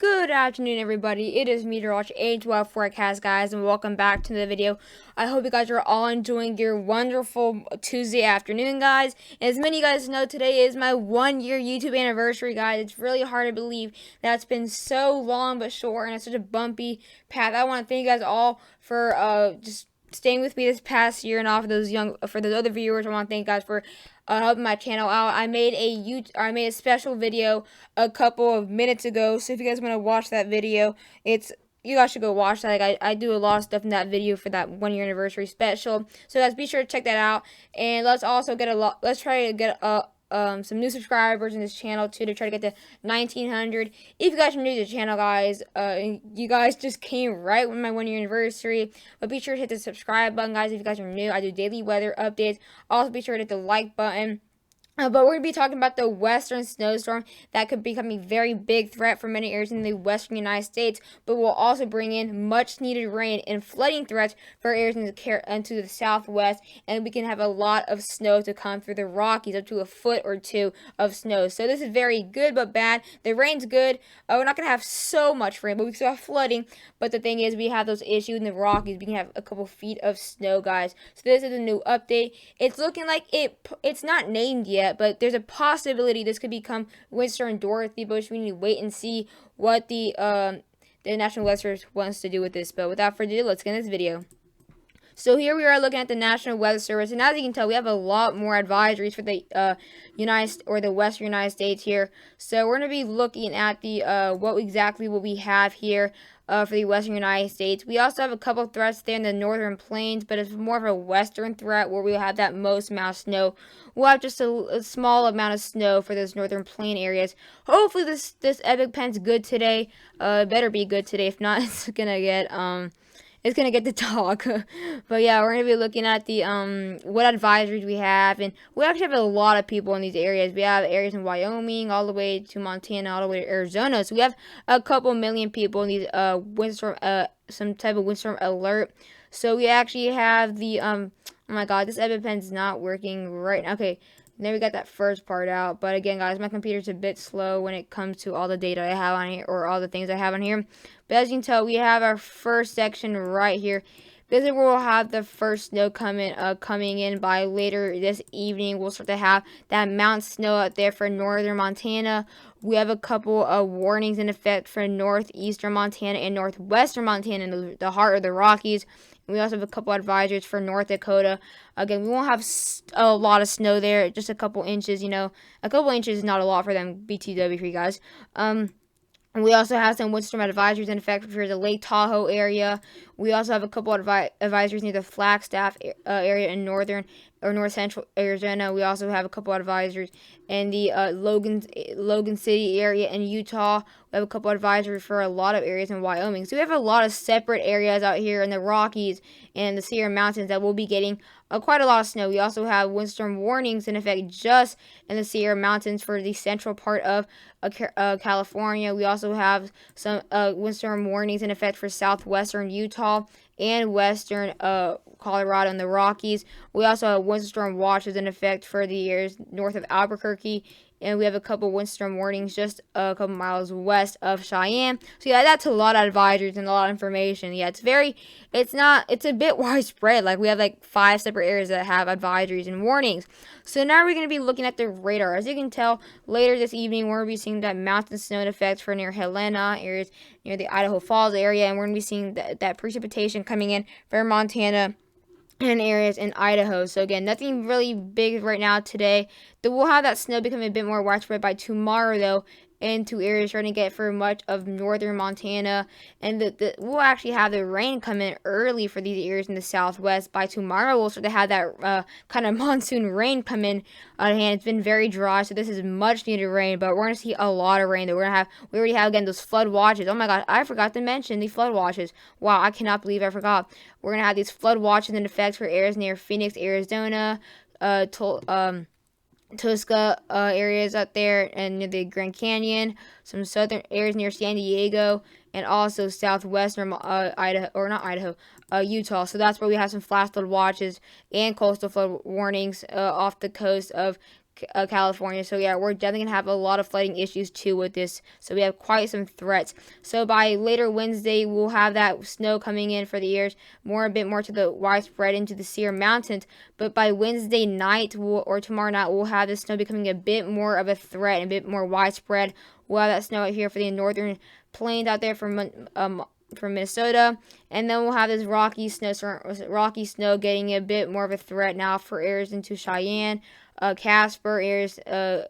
Good afternoon, everybody. It is Meteorology 812 Forecast, guys, and welcome back to the video. I hope you guys are all enjoying your wonderful Tuesday afternoon, guys. As many of you guys know, today is my 1-year YouTube anniversary, guys. It's really hard to believe that it's been so long but short, and it's such a bumpy path. I want to thank you guys all for just staying with me this past year, and all for those other viewers. I want to thank you guys for helping my channel out. I made a special video a couple of minutes ago, so if you guys want to watch that video, you guys should go watch that. Like, I do a lot of stuff in that video for that 1-year anniversary special. So guys, be sure to check that out. And let's also let's try to get some new subscribers in this channel too, to try to get to 1900. If you guys are new to the channel, guys, you guys just came right with my 1-year anniversary, but be sure to hit the subscribe button, guys. If you guys are new, I do daily weather updates. Also be sure to hit the like button. But we're going to be talking about the western snowstorm that could become a very big threat for many areas in the western United States, but will also bring in much needed rain and flooding threats for areas into the southwest, and we can have a lot of snow to come through the Rockies, up to a foot or two of snow. So this is very good but bad. The rain's good. We're not going to have so much rain, but we still have flooding. But the thing is, we have those issues in the Rockies. We can have a couple feet of snow, guys. So this is a new update. It's looking like it's not named yet, but there's a possibility this could become Windstorm Dorothy, but we need to wait and see what the National Weather Service wants to do with this. But without further ado, let's get into this video. So here we are looking at the National Weather Service, and as you can tell, we have a lot more advisories for the the Western United States here. So we're going to be looking at the what exactly will we have here for the Western United States. We also have a couple threats there in the northern plains, but it's more of a western threat where we'll have that most amount of snow. We'll have just a small amount of snow for those northern plain areas. Hopefully this epic pen's good today. Better be good today. If not, it's gonna get the talk. But yeah, we're gonna be looking at the what advisories we have, and we actually have a lot of people in these areas. We have areas in Wyoming all the way to Montana, all the way to Arizona. So we have a couple million people in these windstorm some type of windstorm alert. So we actually have the oh my god, this EpiPen's not working right now. Okay, then we got that first part out. But again, guys, my computer's a bit slow when it comes to all the data I have on here, or all the things I have on here. But as you can tell, we have our first section right here. This is where we'll have the first snow coming in by later this evening. We'll start to have that mountain snow out there for northern Montana. We have a couple of warnings in effect for northeastern Montana and northwestern Montana, in the heart of the Rockies. And we also have a couple advisories for North Dakota. Again, we won't have a lot of snow there, just a couple inches. A couple inches is not a lot for them, BTW for you guys. We also have some windstorm advisories in effect for the Lake Tahoe area. We also have a couple of advisories near the Flagstaff area in northern or north central Arizona. We also have a couple of advisories in the Logan City area in Utah. We have a couple of advisories for a lot of areas in Wyoming. So we have a lot of separate areas out here in the Rockies and the Sierra Mountains that will be getting quite a lot of snow. We also have windstorm warnings in effect just in the Sierra Mountains for the central part of California. We also have some windstorm warnings in effect for southwestern Utah and western Colorado and the Rockies. We also have windstorm watches in effect for the areas north of Albuquerque, and we have a couple windstorm warnings just a couple miles west of Cheyenne. So yeah, that's a lot of advisories and a lot of information. Yeah, it's a bit widespread. Like, we have like 5 separate areas that have advisories and warnings. So now we're going to be looking at the radar. As you can tell, later this evening we're going to be seeing that mountain snow effect for near Helena, areas near the Idaho Falls area, and we're going to be seeing that precipitation coming in for Montana and areas in Idaho. So again, nothing really big right now today. We'll have that snow become a bit more widespread by tomorrow, though, into areas trying to get for much of northern Montana, and we'll actually have the rain come in early for these areas in the southwest. By tomorrow, we'll start to have that kind of monsoon rain come in on hand. It's been very dry, so this is much needed rain, but we're going to see a lot of rain. That we already have, again, those flood watches. Oh my god, I forgot to mention the flood watches. Wow, I cannot believe I forgot. We're going to have these flood watches in effect for areas near Phoenix, Arizona, Tuska areas out there, and near the Grand Canyon, some southern areas near San Diego, and also southwestern Utah. So that's where we have some flash flood watches and coastal flood warnings off the coast of California. So yeah, we're definitely gonna have a lot of flooding issues too with this. So we have quite some threats. So by later Wednesday, we'll have that snow coming in for the areas a bit more to the widespread into the Sierra Mountains. But by Wednesday night or tomorrow night, we'll have the snow becoming a bit more of a threat, a bit more widespread. We'll have that snow out here for the northern plains out there from Minnesota, and then we'll have this rocky snow getting a bit more of a threat now for areas into Cheyenne, Casper, areas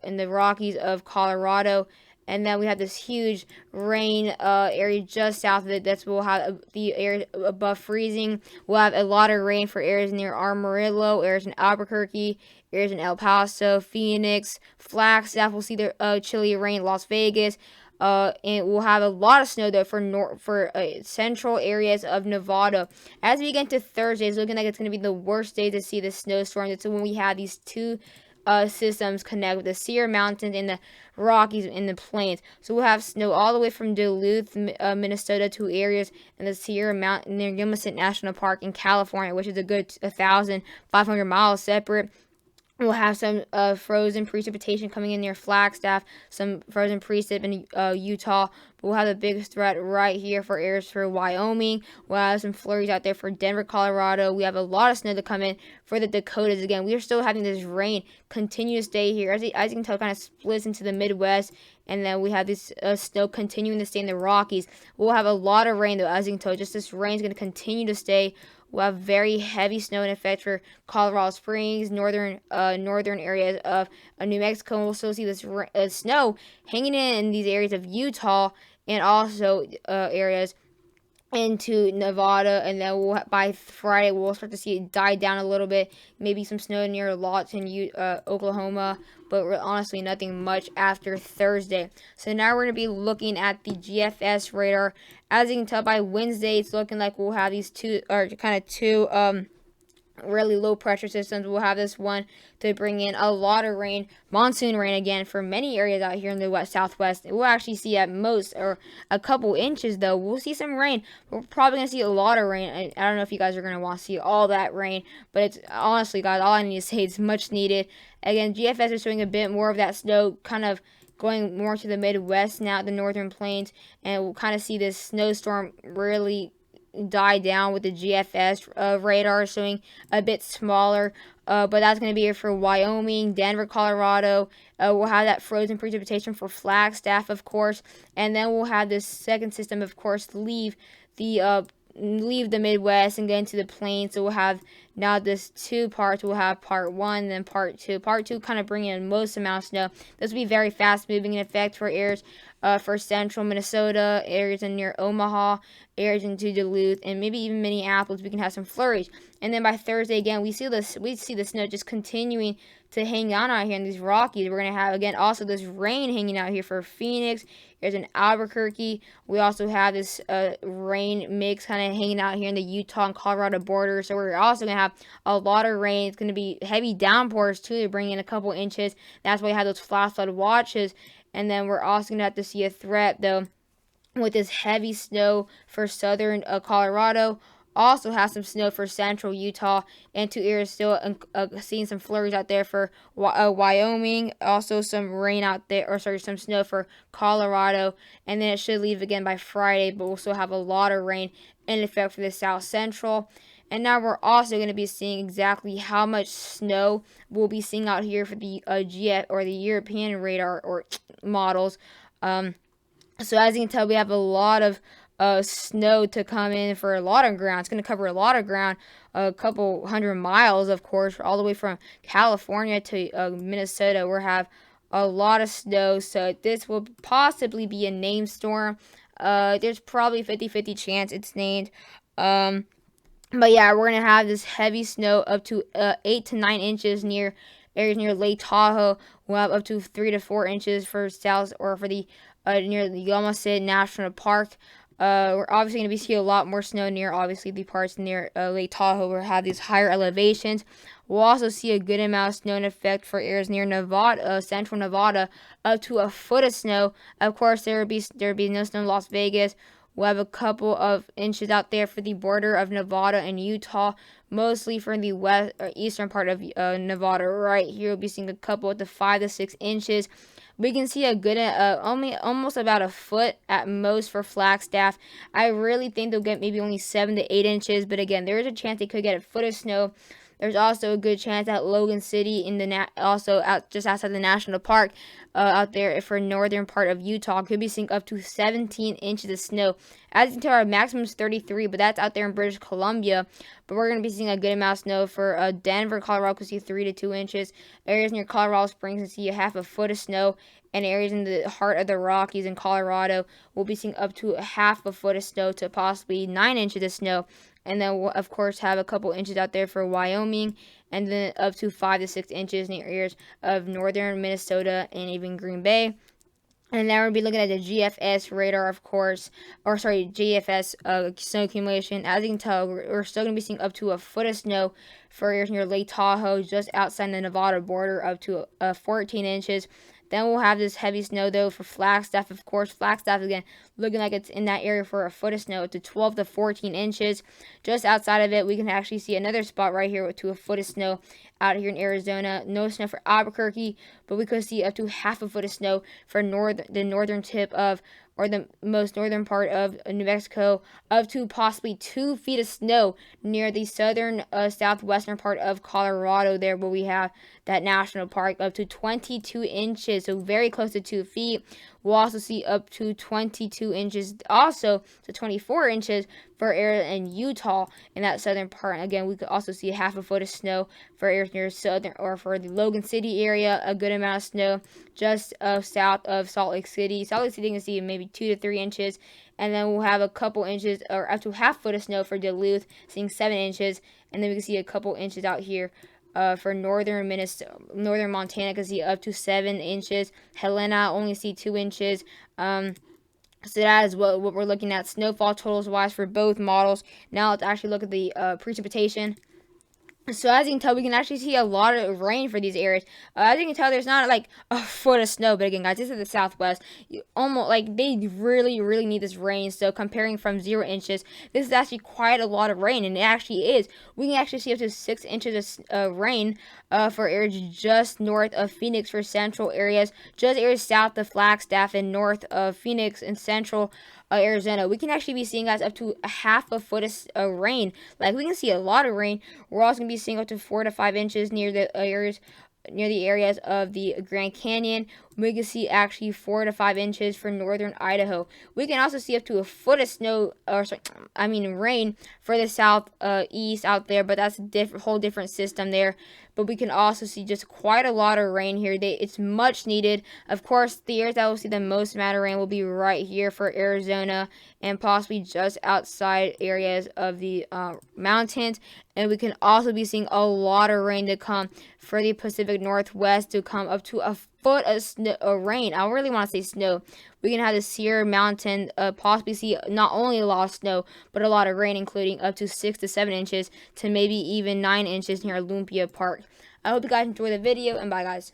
in the Rockies of Colorado. And then we have this huge rain area just south of it. We'll have the area above freezing. We'll have a lot of rain for areas near Amarillo, areas in Albuquerque, areas in El Paso, Phoenix, Flagstaff. We'll see the chilly rain, Las Vegas. And we'll have a lot of snow though for central areas of Nevada. As we get into Thursday, it's looking like it's going to be the worst day to see the snowstorm. That's when we have these two systems connect with the Sierra Mountains and the Rockies in the plains. So we'll have snow all the way from Duluth, Minnesota to areas in the Sierra Mountain near Yosemite National Park in California, which is a good 1,500 miles separate. We'll have some frozen precipitation coming in near Flagstaff, some frozen precip in Utah. We'll have the biggest threat right here for areas for Wyoming. We'll have some flurries out there for Denver, Colorado. We have a lot of snow to come in for the Dakotas. Again, we are still having this rain continue to stay here. As you can tell, it kind of splits into the Midwest. And then we have this snow continuing to stay in the Rockies. We'll have a lot of rain, though, as you can tell. Just this rain is going to continue to stay. We'll have very heavy snow in effect for Colorado Springs, northern areas of New Mexico. We'll still see this snow hanging in these areas of Utah and also areas into Nevada. And then by Friday, we'll start to see it die down a little bit. Maybe some snow near Lots in Oklahoma, but honestly nothing much after Thursday. So now we're going to be looking at the GFS radar. As you can tell, by Wednesday, it's looking like we'll have these two really low pressure systems. We'll have this one to bring in a lot of rain, monsoon rain again for many areas out here in the southwest. We'll actually see at most or a couple inches though. We'll see some rain. We're probably gonna see a lot of rain. I don't know if you guys are gonna want to see all that rain, but it's honestly, guys, all I need to say is much needed. Again, GFS is showing a bit more of that snow kind of going more to the Midwest now, the northern plains, and we'll kind of see this snowstorm really die down with the GFS radar showing a bit smaller, but that's going to be it for Wyoming, Denver, Colorado. We'll have that frozen precipitation for Flagstaff, of course, and then we'll have this second system, of course, leave the Midwest and get into the plains. So we'll have now this two parts. We'll have part one, then part two. Part two kind of bringing in most amount of snow. This will be very fast moving in effect for areas for central Minnesota, areas in near Omaha, areas into Duluth, and maybe even Minneapolis. We can have some flurries. And then by Thursday again, we see the snow just continuing to hang on out here in these Rockies. We're going to have, again, also this rain hanging out here for Phoenix. There's an Albuquerque. We also have this rain mix kind of hanging out here in the Utah and Colorado border. So we're also going to have a lot of rain. It's going to be heavy downpours, too, to bring in a couple inches. That's why we have those flash flood watches. And then we're also going to have to see a threat, though, with this heavy snow for southern Colorado. Also have some snow for central Utah and two areas still seeing some flurries out there for Wyoming. Also some rain out there, or sorry, some snow for Colorado. And then it should leave again by Friday, but we'll still have a lot of rain in effect for the south central. And now we're also going to be seeing exactly how much snow we'll be seeing out here for the GF or the European radar or models. So as you can tell, we have a lot of snow to come in for a lot of ground. It's going to cover a lot of ground, a couple 100 miles, of course, all the way from California to Minnesota. We'll have a lot of snow, so this will possibly be a named storm. There's probably 50-50 chance it's named. But yeah, we're going to have this heavy snow up to 8 to 9 inches near areas near Lake Tahoe. We'll have up to 3 to 4 inches for south or for the near the Yosemite National Park. We're obviously going to be seeing a lot more snow near, obviously, the parts near Lake Tahoe where we have these higher elevations. We'll also see a good amount of snow in effect for areas near Nevada, central Nevada, up to a foot of snow. Of course, there would be no snow in Las Vegas. We'll have a couple of inches out there for the border of Nevada and Utah, mostly for the west or eastern part of Nevada. Right here, we'll be seeing a couple to 5 to 6 inches. We can see a good, only almost about a foot at most for Flagstaff. I really think they'll get maybe only 7 to 8 inches, but again, there is a chance they could get a foot of snow. There's also a good chance at Logan City in the also just outside the national park, out there for northern part of Utah, could be seeing up to 17 inches of snow. As you can tell, our maximum is 33, but that's out there in British Columbia. But we're going to be seeing a good amount of snow for Denver, Colorado. Could see 3 to 2 inches. Areas near Colorado Springs can see a half a foot of snow. And areas in the heart of the Rockies in Colorado will be seeing up to a half a foot of snow to possibly 9 inches of snow. And then we'll, of course, have a couple inches out there for Wyoming, and then up to 5 to 6 inches in the areas of northern Minnesota and even Green Bay. And now we'll be looking at the GFS radar, of course, or sorry, GFS snow accumulation. As you can tell, we're still going to be seeing up to a foot of snow for areas near Lake Tahoe, just outside the Nevada border, up to 14 inches. Then we'll have this heavy snow, though, for Flagstaff, of course. Flagstaff, again, looking like it's in that area for a foot of snow to 12 to 14 inches. Just outside of it, we can actually see another spot right here to a foot of snow out here in Arizona. No snow for Albuquerque, but we could see up to half a foot of snow for the northern tip of, or the most northern part of New Mexico, up to possibly 2 feet of snow near the southern southwestern part of Colorado there, where we have that national park, up to 22 inches, so very close to 2 feet. We'll also see up to 22 inches, also to 24 inches for areas in Utah in that southern part. Again, we could also see half a foot of snow for areas near southern, or for the Logan City area, a good amount of snow just south of Salt Lake City. Salt Lake City can see maybe 2 to 3 inches. And then we'll have a couple inches, or up to half foot of snow for Duluth, seeing 7 inches. And then we can see a couple inches out here for northern Minnesota, northern Montana, can see up to 7 inches. Helena only see 2 inches. So that is what we're looking at snowfall totals wise for both models. Now let's actually look at the precipitation. So as you can tell, we can actually see a lot of rain for these areas. As you can tell, there's not like a foot of snow, but again, guys, this is the Southwest. Almost like they really need this rain. So comparing from 0 inches, this is actually quite a lot of rain, and it actually is. We can actually see up to 6 inches of rain for areas just north of Phoenix for central areas, just areas south of Flagstaff and north of Phoenix and central Arizona. We can actually be seeing, guys, up to a half a foot of rain. Like, we can see a lot of rain. We're also going to be seeing up to 4 to 5 inches near the areas of the Grand Canyon. We can see actually 4 to 5 inches for northern Idaho. We can also see up to a foot of snow, or sorry, rain for the southeast out there, but that's a whole different system there. But we can also see just quite a lot of rain here. It's much needed. Of course, the areas that will see the most amount of rain will be right here for Arizona and possibly just outside areas of the mountains. And we can also be seeing a lot of rain to come for the Pacific Northwest, to come up to a foot of snow, rain. I really want to say snow. We can have the Sierra Mountain possibly see not only a lot of snow, but a lot of rain, including up to 6 to 7 inches to maybe even 9 inches near Olympia Park. I hope you guys enjoyed the video, and bye, guys.